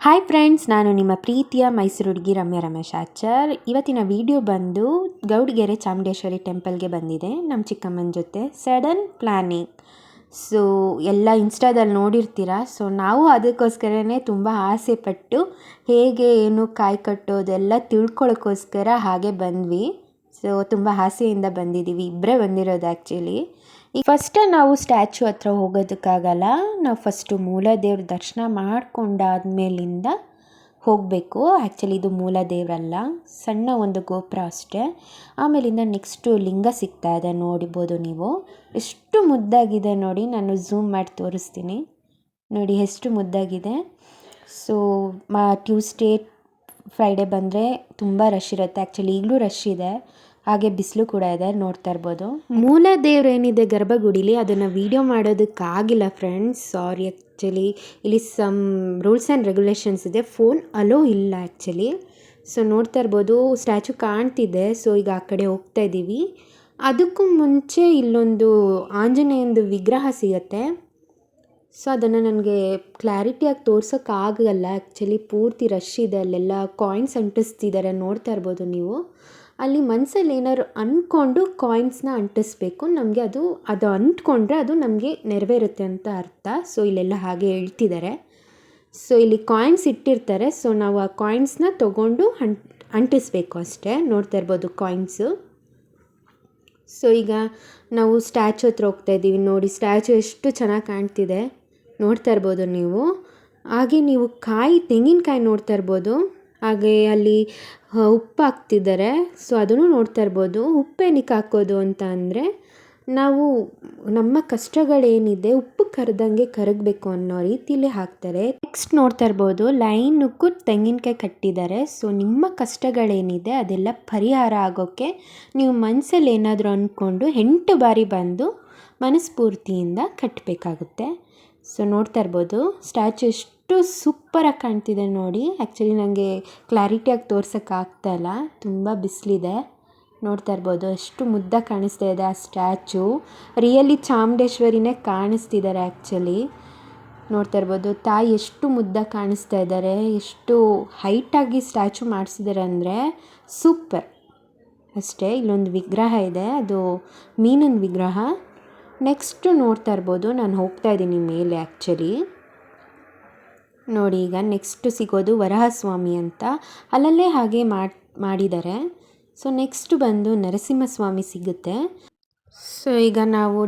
Hi friends, ನಾನು ನಿಮ್ಮ ಪ್ರೀತಿಯ ಮೈಸೂರು ಹುಡುಗಿ ರಮ್ಯಾ ರಮೇಶ್ ಆಚಾರ್. ಇವತ್ತಿನ ವಿಡಿಯೋ ಬಂದು ಗೌಡಗೆರೆ ಚಾಮುಂಡೇಶ್ವರಿ ಟೆಂಪಲ್ಗೆ ಬಂದಿದೆ ನಮ್ಮ ಚಿಕ್ಕಮ್ಮನ ಜೊತೆ. Sudden planning. ಸೊ ಎಲ್ಲ ಇನ್ಸ್ಟಾದಲ್ಲಿ ನೋಡಿರ್ತೀರ. ಸೊ ನಾವು ಅದಕ್ಕೋಸ್ಕರನೇ ತುಂಬ ಆಸೆ ಪಟ್ಟು ಹೇಗೆ ಏನು ಕಾಯಿ ಕಟ್ಟೋದೆಲ್ಲ ತಿಳ್ಕೊಳ್ಳೋಕ್ಕೋಸ್ಕರ ಹಾಗೆ ಬಂದ್ವಿ. ಸೊ ತುಂಬ ಆಸೆಯಿಂದ ಬಂದಿದ್ದೀವಿ, ಇಬ್ಬರೇ ಬಂದಿರೋದು ಆ್ಯಕ್ಚುಲಿ. ಈಗ ಫಸ್ಟ್ ನಾವು ಸ್ಟ್ಯಾಚ್ಯೂ ಹತ್ರ ಹೋಗೋದಕ್ಕಾಗಲ್ಲ. ನಾವು ಫಸ್ಟು ಮೂಲ ದೇವ್ರ ದರ್ಶನ ಮಾಡ್ಕೊಂಡಾದ್ಮೇಲಿಂದ ಹೋಗಬೇಕು. ಆ್ಯಕ್ಚುಲಿ ಇದು ಮೂಲ ದೇವರಲ್ಲ, ಸಣ್ಣ ಒಂದು ಗೋಪುರ ಅಷ್ಟೇ. ಆಮೇಲಿಂದ ನೆಕ್ಸ್ಟು ಲಿಂಗ ಸಿಗ್ತಾ ಇದೆ, ನೋಡ್ಬೋದು ನೀವು. ಎಷ್ಟು ಮುದ್ದಾಗಿದೆ ನೋಡಿ, ನಾನು ಝೂಮ್ ಮಾಡಿ ತೋರಿಸ್ತೀನಿ ನೋಡಿ ಎಷ್ಟು ಮುದ್ದಾಗಿದೆ. ಸೊ ಟ್ಯೂಸ್ಡೇ ಫ್ರೈಡೇ ಬಂದರೆ ತುಂಬ ರಶ್ ಇರುತ್ತೆ. ಆ್ಯಕ್ಚುಲಿ ಈಗಲೂ ರಶ್ ಇದೆ, ಹಾಗೆ ಬಿಸಿಲು ಕೂಡ ಇದೆ, ನೋಡ್ತಾ ಇರ್ಬೋದು. ಮೂಲ ದೇವ್ರು ಏನಿದೆ ಗರ್ಭಗುಡಿಲಿ, ಅದನ್ನು ವೀಡಿಯೋ ಮಾಡೋದಕ್ಕಾಗಿಲ್ಲ ಫ್ರೆಂಡ್ಸ್, ಸಾರಿ. ಆ್ಯಕ್ಚುಲಿ ಇಲ್ಲಿ ಸಮ್ ರೂಲ್ಸ್ ಆ್ಯಂಡ್ ರೆಗ್ಯುಲೇಷನ್ಸ್ ಇದೆ, ಫೋನ್ ಅಲೋ ಇಲ್ಲ ಆ್ಯಕ್ಚುಲಿ. ಸೊ ನೋಡ್ತಾ ಇರ್ಬೋದು, ಸ್ಟ್ಯಾಚು ಕಾಣ್ತಿದೆ. ಸೊ ಈಗ ಆ ಕಡೆ ಹೋಗ್ತಾ ಇದ್ದೀವಿ. ಅದಕ್ಕೂ ಮುಂಚೆ ಇಲ್ಲೊಂದು ಆಂಜನೇಯಂದು ವಿಗ್ರಹ ಸಿಗುತ್ತೆ. ಸೊ ಅದನ್ನು ನನಗೆ ಕ್ಲಾರಿಟಿಯಾಗಿ ತೋರ್ಸೋಕ್ಕಾಗಲ್ಲ ಆ್ಯಕ್ಚುಲಿ, ಪೂರ್ತಿ ರಶ್ ಇದೆ. ಅಲ್ಲೆಲ್ಲ ಕಾಯಿನ್ಸ್ ಅಂಟಿಸ್ತಿದ್ದಾರೆ, ನೋಡ್ತಾ ಇರ್ಬೋದು ನೀವು. ಅಲ್ಲಿ ಮನಸ್ಸಲ್ಲಿ ಏನಾದ್ರು ಅಂದ್ಕೊಂಡು ಕಾಯಿನ್ಸ್ನ ಅಂಟಿಸ್ಬೇಕು. ನಮಗೆ ಅದು ಅಂಟ್ಕೊಂಡ್ರೆ ಅದು ನಮಗೆ ನೆರವೇರುತ್ತೆ ಅಂತ ಅರ್ಥ. ಸೊ ಇಲ್ಲೆಲ್ಲ ಹಾಗೆ ಹೇಳ್ತಿದ್ದಾರೆ. ಸೊ ಇಲ್ಲಿ ಕಾಯಿನ್ಸ್ ಇಟ್ಟಿರ್ತಾರೆ. ಸೊ ನಾವು ಆ ಕಾಯಿನ್ಸ್ನ ತೊಗೊಂಡು ಅಂಟಿಸ್ಬೇಕು ಅಷ್ಟೇ. ನೋಡ್ತಾ ಇರ್ಬೋದು ಕಾಯಿನ್ಸು. ಸೊ ಈಗ ನಾವು ಸ್ಟ್ಯಾಚು ಹತ್ರ ಹೋಗ್ತಾ ಇದ್ದೀವಿ. ನೋಡಿ ಸ್ಟ್ಯಾಚು ಎಷ್ಟು ಚೆನ್ನಾಗಿ ಕಾಣ್ತಿದೆ, ನೋಡ್ತಾ ಇರ್ಬೋದು ನೀವು. ಹಾಗೆ ನೀವು ತೆಂಗಿನಕಾಯಿ ನೋಡ್ತಾ ಇರ್ಬೋದು. ಹಾಗೆ ಅಲ್ಲಿ ಉಪ್ಪು ಹಾಕ್ತಿದ್ದಾರೆ. ಸೊ ಅದನ್ನು ನೋಡ್ತಾ ಇರ್ಬೋದು. ಉಪ್ಪೇನಕ್ಕೆ ಹಾಕೋದು ಅಂತ ಅಂದರೆ, ನಾವು ನಮ್ಮ ಕಷ್ಟಗಳೇನಿದೆ ಉಪ್ಪು ಕರೆದಂಗೆ ಕರಗಬೇಕು ಅನ್ನೋ ರೀತಿಲಿ ಹಾಕ್ತಾರೆ. ನೆಕ್ಸ್ಟ್ ನೋಡ್ತಾ ಇರ್ಬೋದು, ಲೈನಕ್ಕೂ ತೆಂಗಿನಕಾಯಿ ಕಟ್ಟಿದ್ದಾರೆ. ಸೊ ನಿಮ್ಮ ಕಷ್ಟಗಳೇನಿದೆ ಅದೆಲ್ಲ ಪರಿಹಾರ ಆಗೋಕ್ಕೆ ನೀವು ಮನಸ್ಸಲ್ಲಿ ಏನಾದರೂ ಅಂದ್ಕೊಂಡು 8 ಬಾರಿ ಬಂದು ಮನಸ್ಫೂರ್ತಿಯಿಂದ ಕಟ್ಟಬೇಕಾಗುತ್ತೆ. ಸೊ ನೋಡ್ತಾ ಇರ್ಬೋದು, ಸ್ಟ್ಯಾಚು ಎಷ್ಟು ಸೂಪರಾಗಿ ಕಾಣ್ತಿದೆ ನೋಡಿ. ಆ್ಯಕ್ಚುಲಿ ನನಗೆ ಕ್ಲಾರಿಟಿಯಾಗಿ ತೋರ್ಸೋಕ್ಕಾಗ್ತಾಯಿಲ್ಲ, ತುಂಬ ಬಿಸಿಲಿದೆ. ನೋಡ್ತಾ ಇರ್ಬೋದು ಎಷ್ಟು ಮುದ್ದಾಗಿ ಕಾಣಿಸ್ತಾ ಇದೆ ಆ ಸ್ಟ್ಯಾಚು. ರಿಯಲಿ ಚಾಮುಂಡೇಶ್ವರಿನೇ ಕಾಣಿಸ್ತಿದ್ದಾರೆ ಆ್ಯಕ್ಚುಲಿ. ನೋಡ್ತಾ ಇರ್ಬೋದು ತಾಯಿ ಎಷ್ಟು ಮುದ್ದಾಗಿ ಕಾಣಿಸ್ತಾ ಇದ್ದಾರೆ, ಎಷ್ಟು ಹೈಟಾಗಿ ಸ್ಟ್ಯಾಚು ಮಾಡಿಸಿದ್ದಾರೆ ಅಂದರೆ ಸೂಪರ್ ಅಷ್ಟೇ. ಇಲ್ಲೊಂದು ವಿಗ್ರಹ ಇದೆ, ಅದು ಮೀನಿನ ವಿಗ್ರಹ. ನೆಕ್ಸ್ಟು ನೋಡ್ತಾ ಇರ್ಬೋದು, ನಾನು ಹೋಗ್ತಾ ಇದ್ದೀನಿ ಮೇಲೆ ಆ್ಯಕ್ಚುಲಿ. ನೋಡಿ ಈಗ ನೆಕ್ಸ್ಟು ಸಿಗೋದು ವರಹಸ್ವಾಮಿ ಅಂತ, ಅಲ್ಲಲ್ಲೇ ಹಾಗೆ ಮಾಡಿದ್ದಾರೆ. ಸೊ ನೆಕ್ಸ್ಟ್ ಬಂದು ನರಸಿಂಹಸ್ವಾಮಿ ಸಿಗುತ್ತೆ. ಸೊ ಈಗ ನಾವು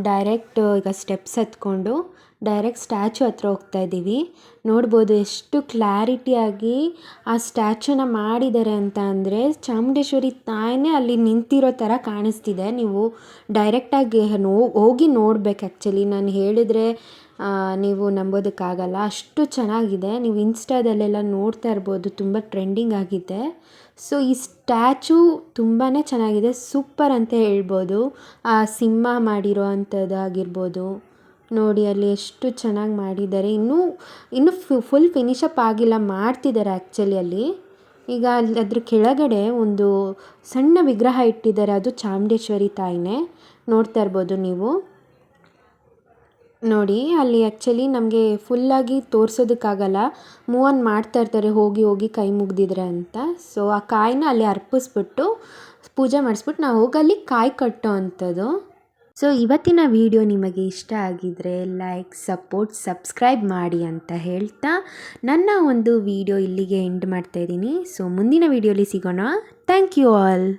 ಈಗ ಸ್ಟೆಪ್ಸ್ ಹತ್ಕೊಂಡು ಡೈರೆಕ್ಟ್ ಸ್ಟ್ಯಾಚು ಹತ್ರ ಹೋಗ್ತಾ ಇದ್ದೀವಿ. ನೋಡ್ಬೋದು ಎಷ್ಟು ಕ್ಲಾರಿಟಿಯಾಗಿ ಆ ಸ್ಟ್ಯಾಚುನ ಮಾಡಿದ್ದಾರೆ ಅಂತ ಅಂದರೆ, ಚಾಮುಂಡೇಶ್ವರಿ ತಾಯಿನೇ ಅಲ್ಲಿ ನಿಂತಿರೋ ಥರ ಕಾಣಿಸ್ತಿದೆ. ನೀವು ಡೈರೆಕ್ಟಾಗಿ ಹೋಗಿ ನೋಡ್ಬೇಕು ಆ್ಯಕ್ಚುಲಿ. ನಾನು ಹೇಳಿದರೆ ನೀವು ನಂಬೋದಕ್ಕಾಗಲ್ಲ, ಅಷ್ಟು ಚೆನ್ನಾಗಿದೆ. ನೀವು ಇನ್ಸ್ಟಾದಲ್ಲೆಲ್ಲ ನೋಡ್ತಾ ಇರ್ಬೋದು, ತುಂಬ ಟ್ರೆಂಡಿಂಗ್ ಆಗಿದೆ. ಸೊ ಈ ಸ್ಟ್ಯಾಚು ತುಂಬಾ ಚೆನ್ನಾಗಿದೆ, ಸೂಪರ್ ಅಂತ ಹೇಳ್ಬೋದು. ಆ ಸಿಂಹ ಮಾಡಿರೋ ಅಂಥದ್ದಾಗಿರ್ಬೋದು ನೋಡಿ, ಅಲ್ಲಿ ಎಷ್ಟು ಚೆನ್ನಾಗಿ ಮಾಡಿದ್ದಾರೆ. ಇನ್ನೂ ಫುಲ್ ಫಿನಿಶಪ್ ಆಗಿಲ್ಲ, ಮಾಡ್ತಿದ್ದಾರೆ ಆ್ಯಕ್ಚುಲಿ ಅಲ್ಲಿ. ಈಗ ಅದ್ರ ಕೆಳಗಡೆ ಒಂದು ಸಣ್ಣ ವಿಗ್ರಹ ಇಟ್ಟಿದ್ದಾರೆ, ಅದು ಚಾಮುಂಡೇಶ್ವರಿ ತಾಯಿನೇ. ನೋಡ್ತಾ ಇರ್ಬೋದು ನೀವು. ನೋಡಿ ಅಲ್ಲಿ ಆ್ಯಕ್ಚುಲಿ ನಮಗೆ ಫುಲ್ಲಾಗಿ ತೋರಿಸೋದಕ್ಕಾಗಲ್ಲ, ಮೂವ್ ಆನ್ ಮಾಡ್ತಾ ಇರ್ತಾರೆ ಹೋಗಿ ಕೈ ಮುಗ್ದಿದ್ರೆ ಅಂತ. ಸೊ ಆ ಕಾಯಿನ ಅಲ್ಲಿ ಅರ್ಪಿಸ್ಬಿಟ್ಟು ಪೂಜೆ ಮಾಡಿಸ್ಬಿಟ್ಟು ನಾವು ಹೋಗಿ ಅಲ್ಲಿ ಕಾಯಿ ಕಟ್ಟೋ ಅಂಥದ್ದು. ಸೊ ಇವತ್ತಿನ ವಿಡಿಯೋ ನಿಮಗೆ ಇಷ್ಟ ಆಗಿದರೆ ಲೈಕ್, ಸಪೋರ್ಟ್, ಸಬ್ಸ್ಕ್ರೈಬ್ ಮಾಡಿ ಅಂತ ಹೇಳ್ತಾ ನನ್ನ ಒಂದು ವಿಡಿಯೋ ಇಲ್ಲಿಗೆ ಎಂಡ್ ಮಾಡ್ತಾಯಿದ್ದೀನಿ. ಸೊ ಮುಂದಿನ ವಿಡಿಯೋಲಿ ಸಿಗೋಣ. Thank you all.